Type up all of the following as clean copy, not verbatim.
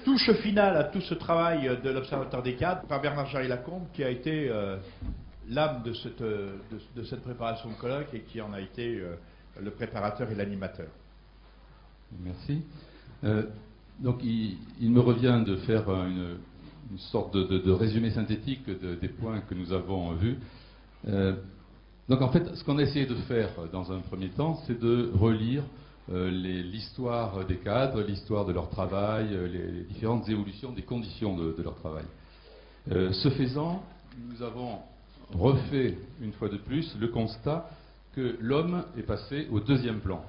touche finale à tout ce travail de l'Observatoire des cadres par Bernard-Jarry Lacombe, qui a été l'âme de cette préparation de colloque et qui en a été le préparateur et l'animateur. Merci. Donc il me revient de faire une sorte de résumé synthétique des points que nous avons vus. Donc en fait, ce qu'on a essayé de faire dans un premier temps, c'est de relire l'histoire des cadres, l'histoire de leur travail, les différentes évolutions des conditions de leur travail. Ce faisant, nous avons refait une fois de plus le constat que l'homme est passé au deuxième plan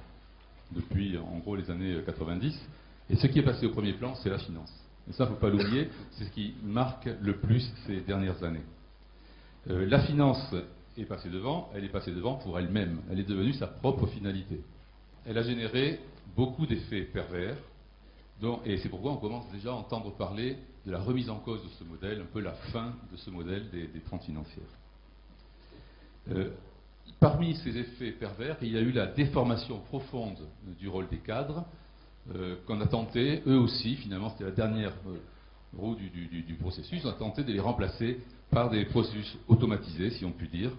depuis en gros les années 90, et ce qui est passé au premier plan, c'est la finance. Et ça, il ne faut pas l'oublier, c'est ce qui marque le plus ces dernières années. La finance est passée devant, elle est passée devant pour elle-même, elle est devenue sa propre finalité. Elle a généré beaucoup d'effets pervers, et c'est pourquoi on commence déjà à entendre parler de la remise en cause de ce modèle, un peu la fin de ce modèle des trentes financières. Parmi ces effets pervers, il y a eu la déformation profonde du rôle des cadres, qu'on a tenté, eux aussi, finalement, c'était la dernière roue du processus, on a tenté de les remplacer par des processus automatisés, si on peut dire,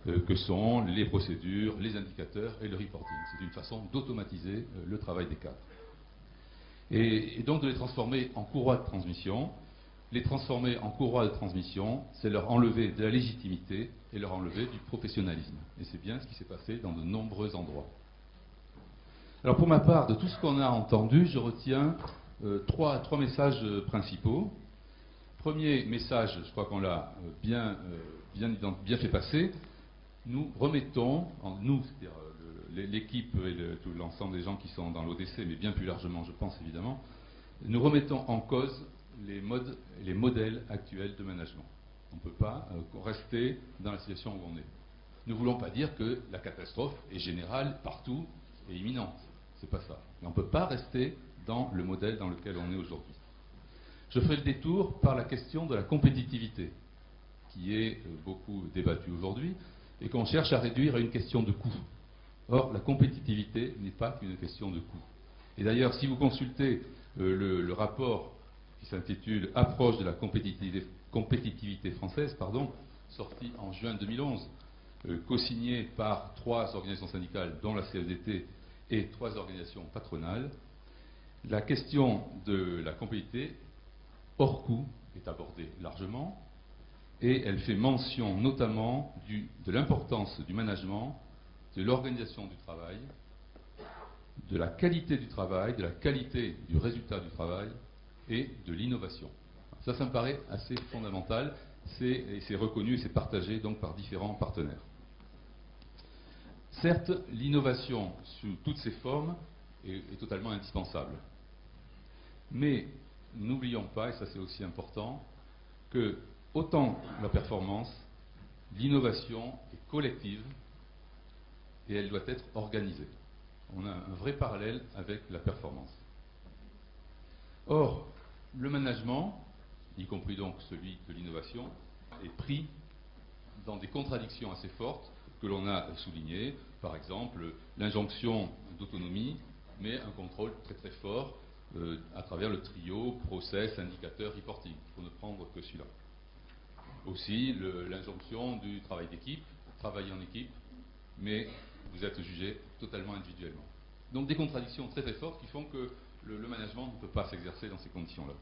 que sont les procédures, les indicateurs et le reporting. C'est une façon d'automatiser le travail des cadres. Et donc de les transformer en courroie de transmission. Les transformer en courroie de transmission, c'est leur enlever de la légitimité et leur enlever du professionnalisme. Et c'est bien ce qui s'est passé dans de nombreux endroits. Alors pour ma part, de tout ce qu'on a entendu, je retiens trois messages principaux. Premier message, je crois qu'on l'a bien fait passer. Nous remettons, nous, c'est-à-dire l'équipe et tout l'ensemble des gens qui sont dans l'ODC, mais bien plus largement, je pense évidemment, nous remettons en cause les modes et les modèles actuels de management. On ne peut pas rester dans la situation où on est. Nous ne voulons pas dire que la catastrophe est générale partout et imminente. C'est pas ça. Mais on ne peut pas rester dans le modèle dans lequel on est aujourd'hui. Je ferai le détour par la question de la compétitivité, qui est beaucoup débattue aujourd'hui, et qu'on cherche à réduire à une question de coût. Or, la compétitivité n'est pas qu'une question de coût. Et d'ailleurs, si vous consultez le rapport qui s'intitule « Approche de la compétitivité française », sorti en juin 2011, co-signé par 3 organisations syndicales, dont la CFDT, et 3 organisations patronales, la question de la compétitivité hors coût est abordée largement, et elle fait mention notamment de l'importance du management, de l'organisation du travail, de la qualité du travail, de la qualité du résultat du travail et de l'innovation. Ça me paraît assez fondamental, c'est reconnu et c'est partagé donc par différents partenaires. Certes, l'innovation sous toutes ses formes est totalement indispensable. Mais n'oublions pas, et ça c'est aussi important, que autant la performance, l'innovation est collective et elle doit être organisée. On a un vrai parallèle avec la performance. Or, le management, y compris donc celui de l'innovation, est pris dans des contradictions assez fortes que l'on a soulignées. Par exemple, l'injonction d'autonomie, mais un contrôle très très fort à travers le trio process, indicateur, reporting, pour ne prendre que celui-là. Aussi, l'injonction du travail d'équipe, travailler en équipe, mais vous êtes jugé totalement individuellement. Donc des contradictions très très fortes qui font que le management ne peut pas s'exercer dans ces conditions-là.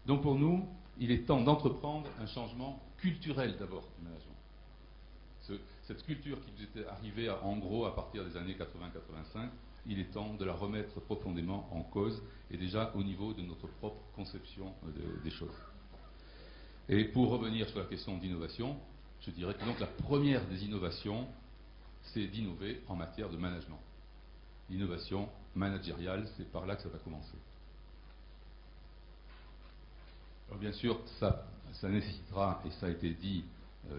Donc pour nous, il est temps d'entreprendre un changement culturel d'abord du management. Cette culture qui nous était arrivée en gros à partir des années 80-85, il est temps de la remettre profondément en cause et déjà au niveau de notre propre conception des choses. Et pour revenir sur la question d'innovation, je dirais que donc la première des innovations, c'est d'innover en matière de management. L'innovation managériale, c'est par là que ça va commencer. Alors bien sûr, ça nécessitera, et ça a été dit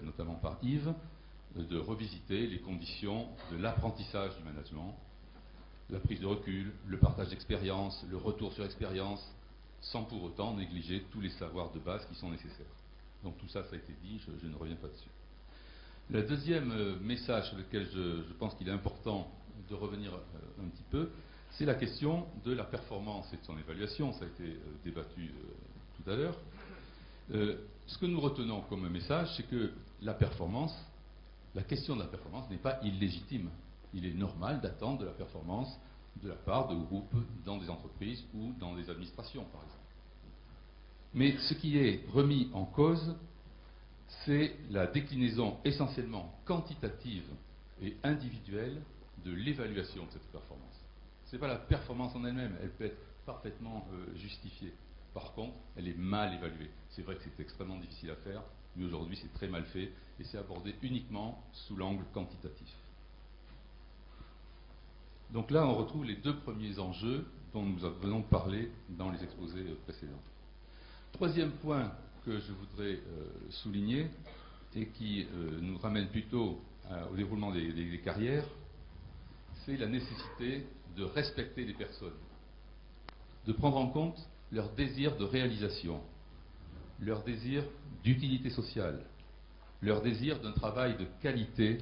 notamment par Yves, de revisiter les conditions de l'apprentissage du management, la prise de recul, le partage d'expérience, le retour sur expérience, sans pour autant négliger tous les savoirs de base qui sont nécessaires. Donc tout ça, ça a été dit, je ne reviens pas dessus. Le deuxième message sur lequel je pense qu'il est important de revenir un petit peu, c'est la question de la performance et de son évaluation. Ça a été débattu tout à l'heure. Ce que nous retenons comme message, c'est que la question de la performance n'est pas illégitime. Il est normal d'attendre de la performance de la part de groupes dans des entreprises ou dans des administrations, par exemple. Mais ce qui est remis en cause, c'est la déclinaison essentiellement quantitative et individuelle de l'évaluation de cette performance. Ce n'est pas la performance en elle-même, elle peut être parfaitement justifiée. Par contre, elle est mal évaluée. C'est vrai que c'est extrêmement difficile à faire, mais aujourd'hui c'est très mal fait et c'est abordé uniquement sous l'angle quantitatif. Donc là, on retrouve les deux premiers enjeux dont nous venons de parler dans les exposés précédents. Troisième point que je voudrais souligner et qui nous ramène plutôt au déroulement des carrières, c'est la nécessité de respecter les personnes, de prendre en compte leur désir de réalisation, leur désir d'utilité sociale, leur désir d'un travail de qualité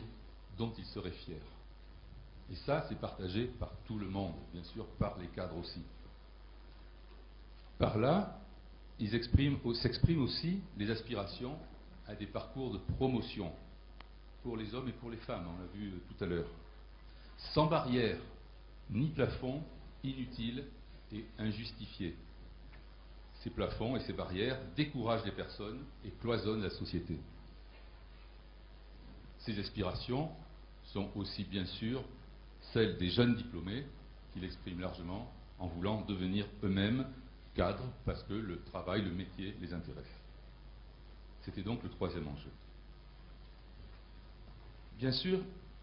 dont ils seraient fiers. Et ça, c'est partagé par tout le monde, bien sûr, par les cadres aussi. Par là, s'expriment aussi les aspirations à des parcours de promotion pour les hommes et pour les femmes, on l'a vu tout à l'heure. Sans barrière, ni plafond, inutiles et injustifiés. Ces plafonds et ces barrières découragent les personnes et cloisonnent la société. Ces aspirations sont aussi bien sûr celles des jeunes diplômés qui l'expriment largement en voulant devenir eux-mêmes cadres parce que le travail, le métier les intéresse. C'était donc le troisième enjeu. Bien sûr,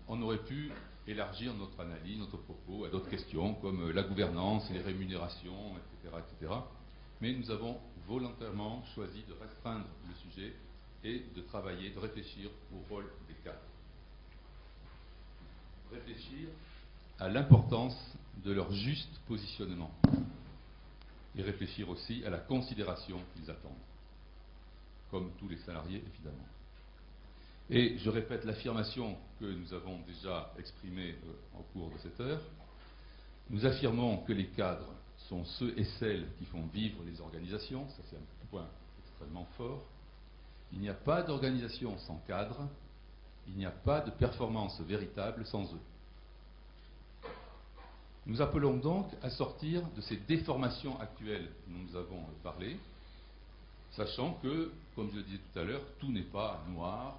on aurait pu élargir notre analyse, notre propos à d'autres questions comme la gouvernance, les rémunérations, etc. Mais nous avons volontairement choisi de restreindre le sujet et de travailler, de réfléchir au rôle des cadres. Réfléchir à l'importance de leur juste positionnement et réfléchir aussi à la considération qu'ils attendent, comme tous les salariés évidemment. Et je répète l'affirmation que nous avons déjà exprimée au cours de cette heure. Nous affirmons que les cadres sont ceux et celles qui font vivre les organisations, ça c'est un point extrêmement fort. Il n'y a pas d'organisation sans cadre, il n'y a pas de performance véritable sans eux. Nous appelons donc à sortir de ces déformations actuelles dont nous avons parlé, sachant que, comme je le disais tout à l'heure, tout n'est pas noir,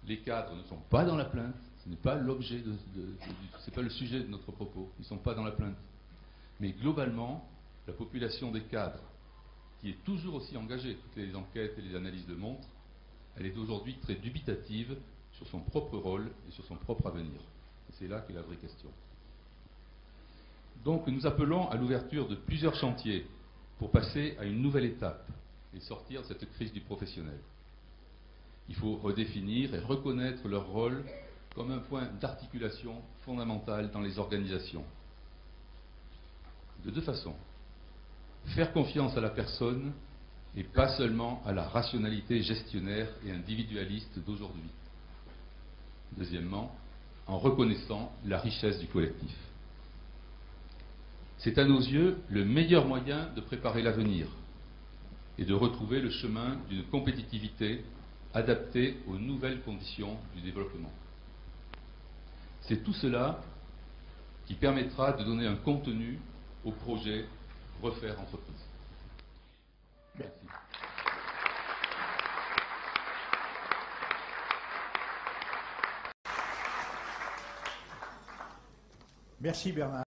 les cadres ne sont pas dans la plainte, ce n'est pas l'objet c'est pas le sujet de notre propos, ils ne sont pas dans la plainte. Mais globalement, la population des cadres, qui est toujours aussi engagée, toutes les enquêtes et les analyses le montrent, elle est aujourd'hui très dubitative sur son propre rôle et sur son propre avenir. Et c'est là qu'est la vraie question. Donc nous appelons à l'ouverture de plusieurs chantiers pour passer à une nouvelle étape et sortir de cette crise du professionnel. Il faut redéfinir et reconnaître leur rôle comme un point d'articulation fondamental dans les organisations. De deux façons. Faire confiance à la personne et pas seulement à la rationalité gestionnaire et individualiste d'aujourd'hui. Deuxièmement, en reconnaissant la richesse du collectif. C'est à nos yeux le meilleur moyen de préparer l'avenir et de retrouver le chemin d'une compétitivité adaptée aux nouvelles conditions du développement. C'est tout cela qui permettra de donner un contenu au projet Refaire entreprise. Merci. Merci Bernard.